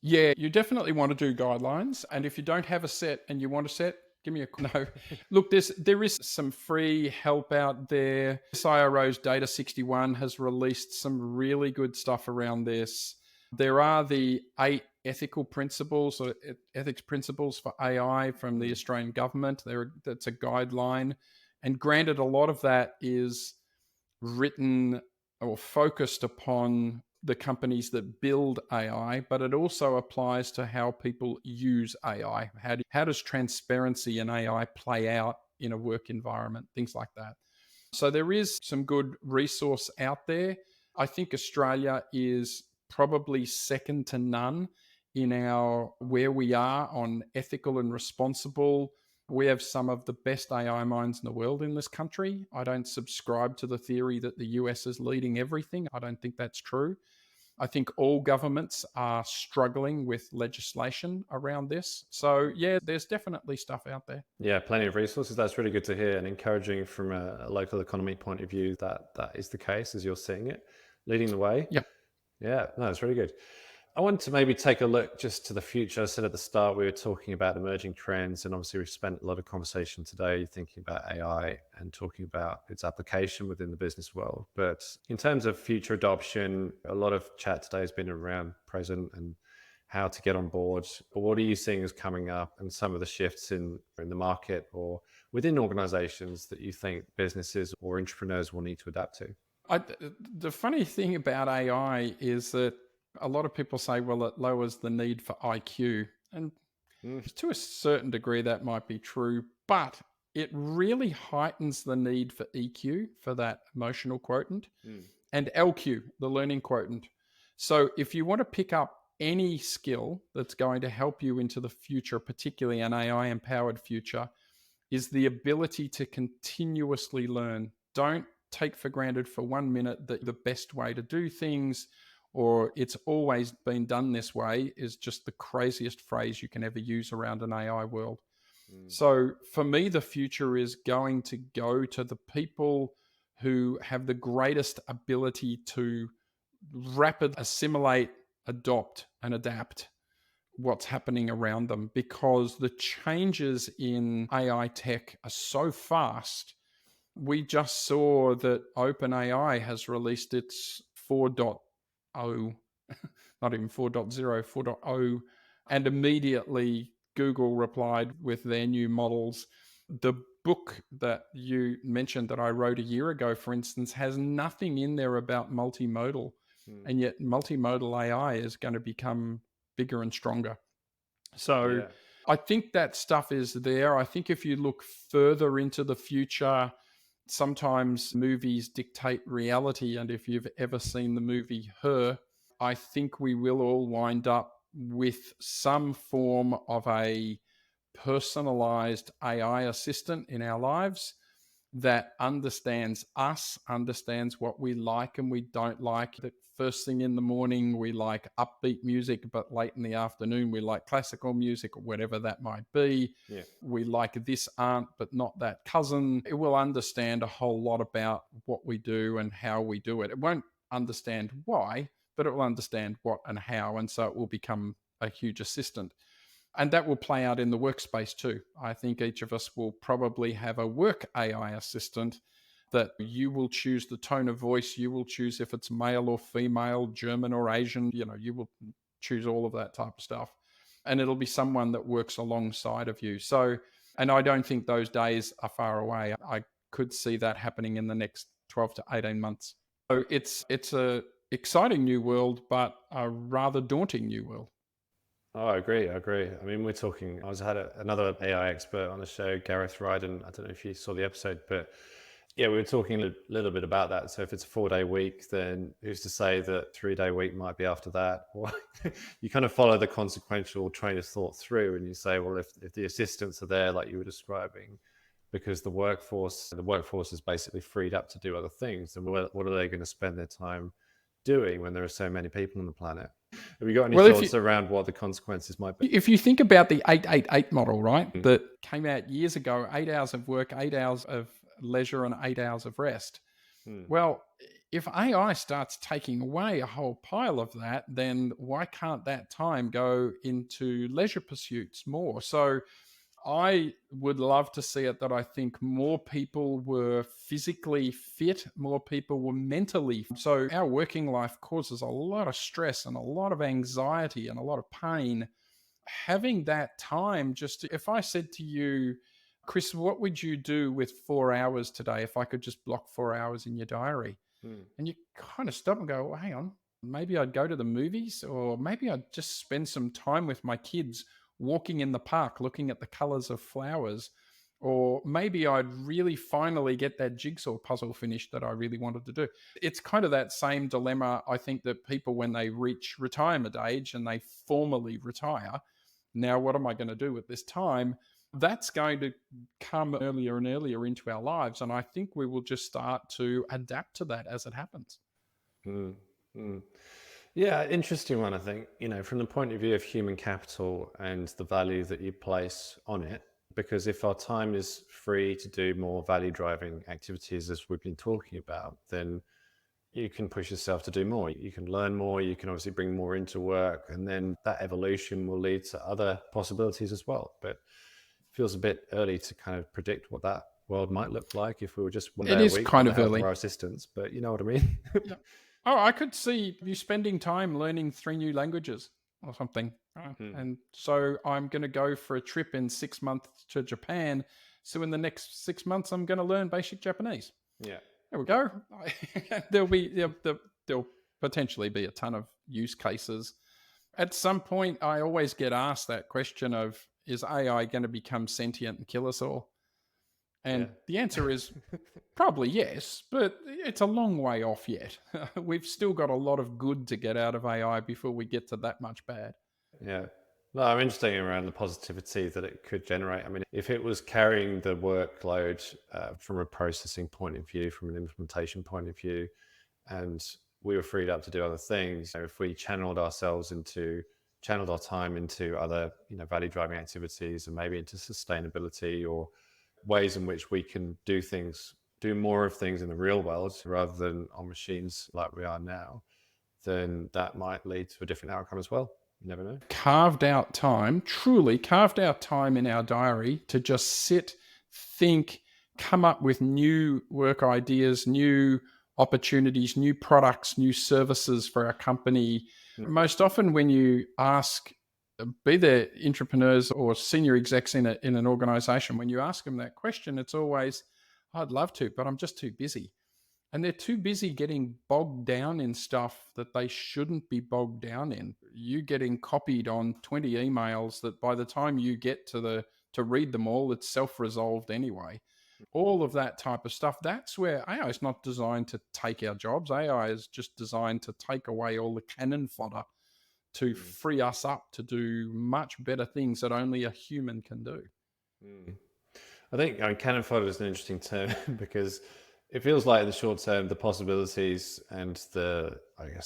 B: Yeah, you definitely want to do guidelines. And if you don't have a set and you want a set, give me a no. Look, there is some free help out there. CIRO's Data 61 has released some really good stuff around this. There are the 8 ethical principles or ethics principles for AI from the
A: Mm,
B: Australian government. That's a guideline. And granted, a lot of that is written or focused upon the companies that build AI, but it also applies to how people use AI. How does transparency in AI play out in a work environment? Things like that. So there is some good resource out there. I think Australia is probably second to none in our where we are on ethical and responsible. We have some of the best AI minds in the world in this country. I don't subscribe to the theory that the US is leading everything. I don't think that's true. I think all governments are struggling with legislation around this. So, yeah, there's definitely stuff out there.
A: yeah, plenty of resources. That's really good to hear and encouraging from a local economy point of view that is the case as you're seeing it, leading the way.
B: Yeah.
A: Yeah, no, it's really good. I want to maybe take a look just to the future. I said at the start we were talking about emerging trends, and obviously we've spent a lot of conversation today thinking about AI and talking about its application within the business world. But in terms of future adoption, a lot of chat today has been around present and how to get on board. But what are you seeing as coming up and some of the shifts in the market or within organizations that you think businesses or entrepreneurs will need to adapt to?
B: The funny thing about AI is that a lot of people say, well, it lowers the need for IQ. And
A: Mm,
B: to a certain degree, that might be true, but it really heightens the need for EQ, for that emotional quotient,
A: mm,
B: and LQ, the learning quotient. So if you want to pick up any skill that's going to help you into the future, particularly an AI empowered future, is the ability to continuously learn. Don't take for granted for 1 minute that the best way to do things or it's always been done this way is just the craziest phrase you can ever use around an AI world.
A: mm,
B: So for me, the future is going to go to the people who have the greatest ability to rapid assimilate, adopt, and adapt what's happening around them, because the changes in AI tech are so fast. We just saw that OpenAI has released its 4.0, not even 4.0, 4.0, and immediately Google replied with their new models. The book that you mentioned that I wrote a year ago, for instance, has nothing in there about multimodal,
A: mm.
B: and yet multimodal AI is going to become bigger and stronger. So
A: Yeah.
B: I think that stuff is there. I think if you look further into the future, sometimes movies dictate reality. And if you've ever seen the movie Her, I think we will all wind up with some form of a personalized AI assistant in our lives that understands us, understands what we like and we don't like. That first thing in the morning, we like upbeat music, but late in the afternoon, we like classical music or whatever that might be.
A: Yeah.
B: We like this aunt, but not that cousin. It will understand a whole lot about what we do and how we do it. It won't understand why, but it will understand what and how. And so it will become a huge assistant. And that will play out in the workspace too. I think each of us will probably have a work AI assistant that you will choose the tone of voice, you will choose if it's male or female, German or Asian, you will choose all of that type of stuff. And it'll be someone that works alongside of you. So, and I don't think those days are far away. I could see that happening in the next 12 to 18 months. So it's a exciting new world, but a rather daunting new world.
A: Oh, I agree. I agree. I mean, we're talking. Another AI expert on the show, Gareth Ryden. I don't know if you saw the episode, but yeah, we were talking a little bit about that. So if it's a 4-day week, then who's to say that 3-day week might be after that? Or you kind of follow the consequential train of thought through, and you say, well, if the assistants are there, like you were describing, because the workforce is basically freed up to do other things, then what are they going to spend their time doing when there are so many people on the planet? Have you got any
B: Well,
A: thoughts around what the consequences might be?
B: if you think about the 888 model, right,
A: Mm,
B: that came out years ago, 8 hours of work, 8 hours of leisure, and 8 hours of rest.
A: mm,
B: Well, if AI starts taking away a whole pile of that, then why can't that time go into leisure pursuits more? So I would love to see it that I think more people were physically fit, more people were mentally. So our working life causes a lot of stress and a lot of anxiety and a lot of pain. Having that time, if I said to you, Chris, what would you do with 4 hours today if I could just block 4 hours in your diary?
A: mm,
B: And you kind of stop and go, well, hang on, maybe I'd go to the movies, or maybe I'd just spend some time with my kids walking in the park, looking at the colors of flowers. Or maybe I'd really finally get that jigsaw puzzle finished that I really wanted to do. It's kind of that same dilemma, I think, that people, when they reach retirement age and they formally retire, now what am I going to do with this time? That's going to come earlier and earlier into our lives. And I think we will just start to adapt to that as it happens.
A: mm, mm. Yeah, interesting one, I think, from the point of view of human capital and the value that you place on it. Because if our time is free to do more value driving activities, as we've been talking about, then you can push yourself to do more. You can learn more. You can obviously bring more into work. And then that evolution will lead to other possibilities as well. But it feels a bit early to kind of predict what that world might look like if we were just one
B: It
A: day a
B: is
A: week
B: kind
A: with the
B: of
A: help of
B: early.
A: our assistants. But you know what I mean?
B: Yeah. Oh, I could see you spending time learning 3 new languages or something.
A: Hmm.
B: And so I'm going to go for a trip in 6 months to Japan. So in the next 6 months, I'm going to learn basic Japanese.
A: Yeah.
B: There we go. There'll potentially be a ton of use cases. At some point, I always get asked that question of, is AI going to become sentient and kill us all?
A: Yeah.
B: And the answer is probably yes, but it's a long way off yet. We've still got a lot of good to get out of AI before we get to that much bad.
A: Yeah. No, I'm interested around the positivity that it could generate. I mean, if it was carrying the workload from a processing point of view, from an implementation point of view, and we were freed up to do other things, if we channeled our time into other, value driving activities, and maybe into sustainability or ways in which we can do more of things in the real world rather than on machines like we are now, then that might lead to a different outcome as well. You never know.
B: Truly carved out time in our diary to just sit, think, come up with new work ideas, new opportunities, new products, new services for our company. Most often, when you ask, be they entrepreneurs or senior execs in an organization, when you ask them that question, it's always, I'd love to, but I'm just too busy. And they're too busy getting bogged down in stuff that they shouldn't be bogged down in. You getting copied on 20 emails that by the time you get to read them all, it's self-resolved anyway. All of that type of stuff. That's where AI is not designed to take our jobs. AI is just designed to take away all the cannon fodder to free us up to do much better things that only a human can do.
A: I think cannon fodder is an interesting term because it feels like in the short term, the possibilities and the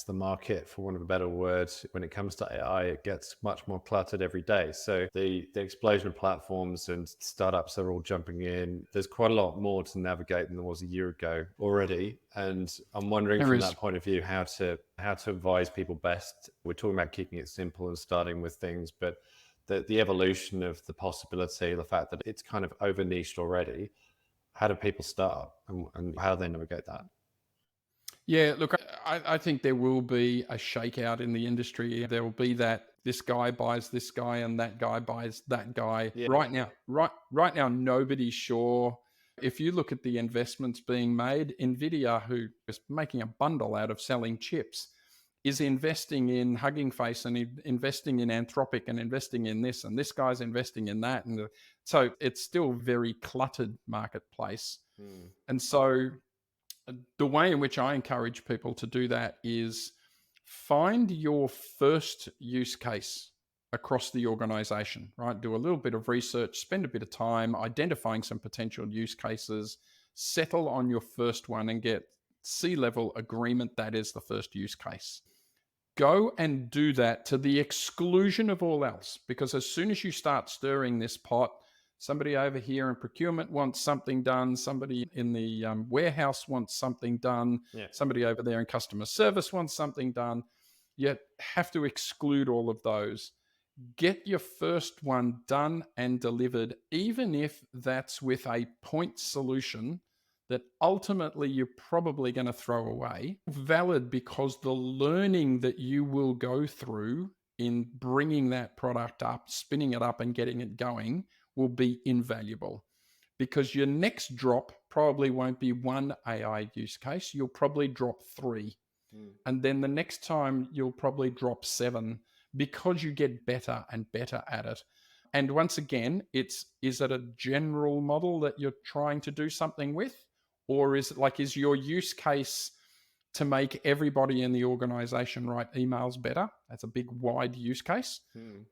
A: market, for want of a better word, when it comes to AI, it gets much more cluttered every day. So the explosion of platforms and startups are all jumping in. There's quite a lot more to navigate than there was a year ago already. And I'm wondering from that point of view, how to advise people best. We're talking about keeping it simple and starting with things, but the evolution of the possibility, the fact that it's kind of over niched already. How do people start and how do they navigate that?
B: Yeah, look, I think there will be a shakeout in the industry. There will be that this guy buys this guy and that guy buys that guy.
A: Yeah.
B: Right now, nobody's sure. If you look at the investments being made, Nvidia, who is making a bundle out of selling chips, is investing in Hugging Face and investing in Anthropic and investing in this, and this guy's investing in that. And so it's still a very cluttered marketplace. And so the way in which I encourage people to do that is find your first use case across the organization, right? Do a little bit of research, spend a bit of time identifying some potential use cases, settle on your first one and get C-level agreement that is the first use case. Go and do that to the exclusion of all else, because as soon as you start stirring this pot, somebody over here in procurement wants something done, somebody in the warehouse wants something done, somebody over there in customer service wants something done. You have to exclude all of those. Get your first one done and delivered, even if that's with a point solution that ultimately you're probably going to throw away. Valid because the learning that you will go through in bringing that product up, spinning it up and getting it going will be invaluable, because your next drop probably won't be one AI use case. You'll probably drop 3. And then the next time you'll probably drop 7, because you get better and better at it. And once again, is it a general model that you're trying to do something with? Or is your use case to make everybody in the organization write emails better? That's a big, wide use case.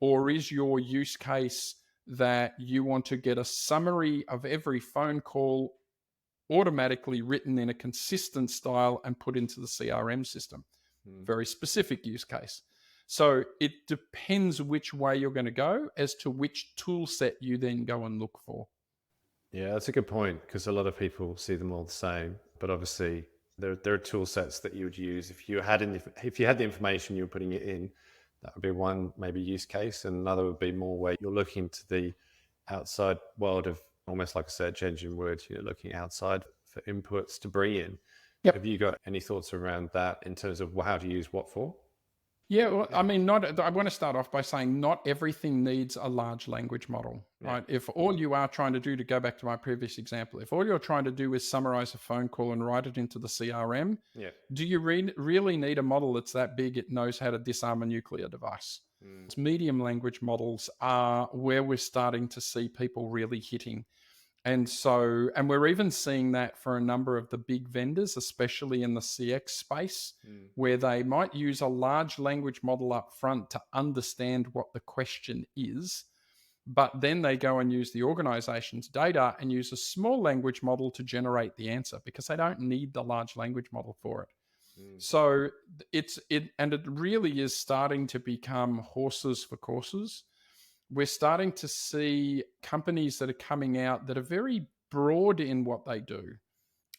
B: Or is your use case that you want to get a summary of every phone call automatically written in a consistent style and put into the CRM system? Very specific use case. So it depends which way you're going to go as to which tool set you then go and look for.
A: Yeah, that's a good point, because a lot of people see them all the same, but obviously there are tool sets that you would use if you had the information you were putting it in. That would be one maybe use case, and another would be more where you're looking to the outside world of, almost like a search engine would, looking outside for inputs to bring in. Have you got any thoughts around that in terms of how to use what for?
B: Yeah, well, I mean, not. I want to start off by saying not everything needs a large language model,
A: Yeah.
B: right? If all you are trying to do, to go back to my previous example, if all you're trying to do is summarize a phone call and write it into the CRM,
A: Yeah.
B: do you really need a model that's that big it knows how to disarm a nuclear device?
A: Mm.
B: Medium language models are where we're starting to see people really hitting. And we're even seeing that for a number of the big vendors, especially in the CX space,
A: Mm.
B: where they might use a large language model up front to understand what the question is. But then they go and use the organization's data and use a small language model to generate the answer because they don't need the large language model for it.
A: Mm.
B: So it really is starting to become horses for courses. We're starting to see companies that are coming out that are very broad in what they do.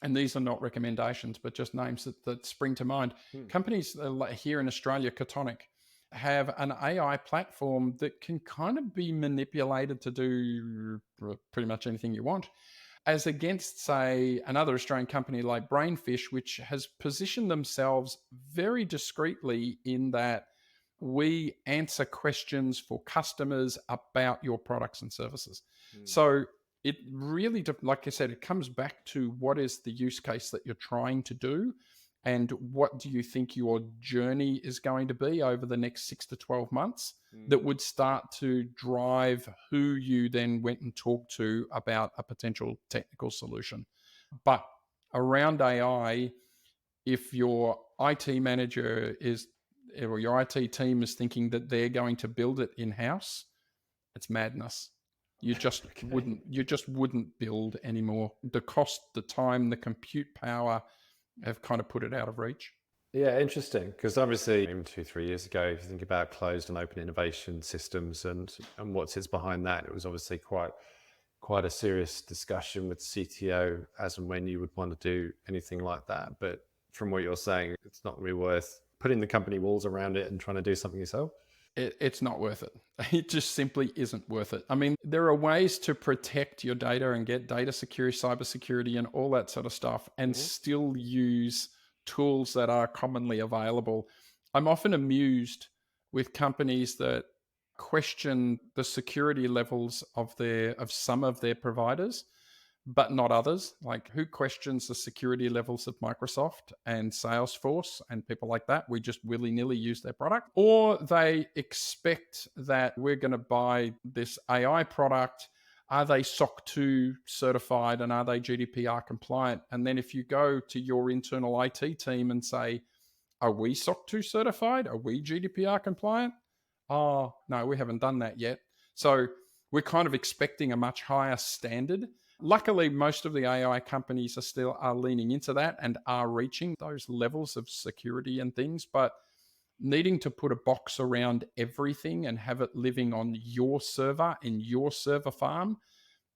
B: And these are not recommendations, but just names that spring to mind.
A: Mm.
B: Companies here in Australia, Catonic, have an AI platform that can kind of be manipulated to do pretty much anything you want, as against, say, another Australian company like Brainfish, which has positioned themselves very discreetly in that we answer questions for customers about your products and services.
A: Mm.
B: So it really, like I said, it comes back to what is the use case that you're trying to do and what do you think your journey is going to be over the next 6 to 12 months
A: Mm.
B: that would start to drive who you then went and talked to about a potential technical solution. But around AI, if your IT manager is or your IT team is thinking that they're going to build it in house, it's madness.
A: Okay.
B: You just wouldn't build anymore. The cost, the time, the compute power have kind of put it out of reach.
A: Yeah, interesting. Because obviously, even 2, 3 years ago, if you think about closed and open innovation systems and what sits behind that, it was obviously quite a serious discussion with CTO as and when you would want to do anything like that. But from what you're saying, it's not really worth putting the company walls around it and trying to do something yourself.
B: It's not worth it. It just simply isn't worth it. I mean, there are ways to protect your data and get data security, cybersecurity, and all that sort of stuff, and
A: Hmm.
B: still use tools that are commonly available. I'm often amused with companies that question the security levels of some of their providers but not others. Like, who questions the security levels of Microsoft and Salesforce and people like that? We just willy nilly use their product. Or they expect that we're going to buy this AI product. Are they SOC 2 certified and are they GDPR compliant? And then if you go to your internal IT team and say, are we SOC 2 certified? Are we GDPR compliant? Oh, no, we haven't done that yet. So we're kind of expecting a much higher standard. Luckily, most of the AI companies are leaning into that and are reaching those levels of security and things, but needing to put a box around everything and have it living on your server in your server farm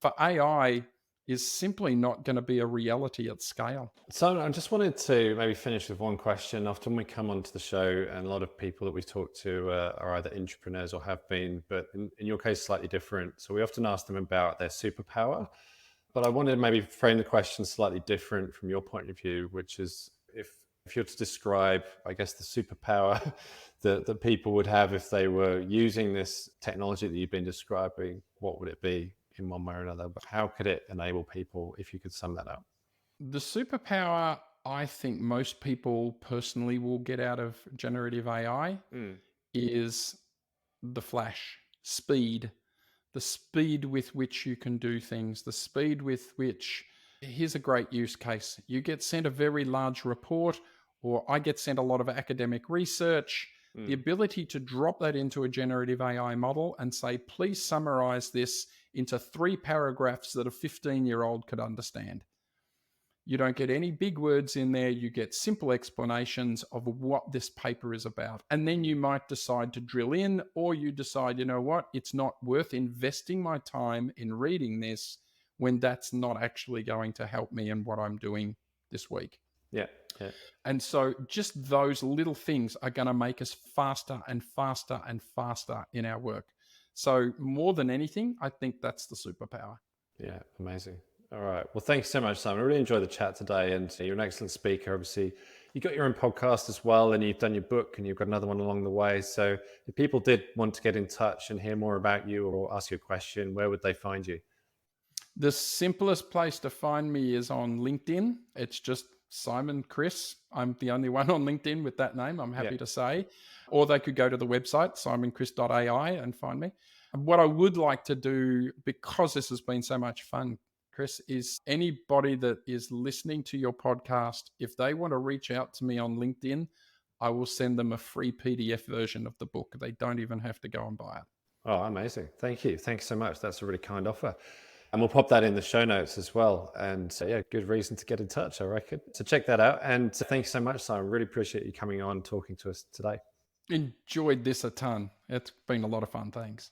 B: for AI is simply not going to be a reality at scale.
A: So I just wanted to maybe finish with one question. Often we come onto the show, and a lot of people that we've talked to are either entrepreneurs or have been, but in your case, slightly different. So we often ask them about their superpower. But I wanted to maybe frame the question slightly different from your point of view, which is if you're to describe, I guess, the superpower that people would have if they were using this technology that you've been describing, what would it be in one way or another? But how could it enable people if you could sum that up?
B: The superpower I think most people personally will get out of generative AI
A: Mm.
B: is the flash, speed, the speed with which you can do things, the speed with which, here's a great use case. You get sent a very large report, or I get sent a lot of academic research. The
A: Mm.
B: ability to drop that into a generative AI model and say, please summarize this into 3 paragraphs that a 15-year-old could understand. You don't get any big words in there. You get simple explanations of what this paper is about. And then you might decide to drill in, or you decide, you know what, it's not worth investing my time in reading this when that's not actually going to help me in what I'm doing this week.
A: Yeah. Yeah.
B: And so just those little things are going to make us faster and faster and faster in our work. So more than anything, I think that's the superpower.
A: Yeah, amazing. All right. Well, thanks so much, Simon. I really enjoyed the chat today, and you're an excellent speaker. Obviously, You got your own podcast as well, and you've done your book, and you've got another one along the way. So if people did want to get in touch and hear more about you or ask you a question, where would they find you?
B: The simplest place to find me is on LinkedIn. It's just Simon Kriss. I'm the only one on LinkedIn with that name, I'm
A: Yeah.
B: happy to say. Or they could go to the website, simonkriss.ai, and find me. And what I would like to do, because this has been so much fun, Chris, is anybody that is listening to your podcast, if they want to reach out to me on LinkedIn, I will send them a free PDF version of the book. They don't even have to go and buy it.
A: Oh, amazing. Thank you. Thanks so much. That's a really kind offer. And we'll pop that in the show notes as well. And yeah, good reason to get in touch, I reckon. So check that out. And thanks so much, Simon. Really appreciate you coming on talking to us today.
B: Enjoyed this a ton. It's been a lot of fun. Thanks.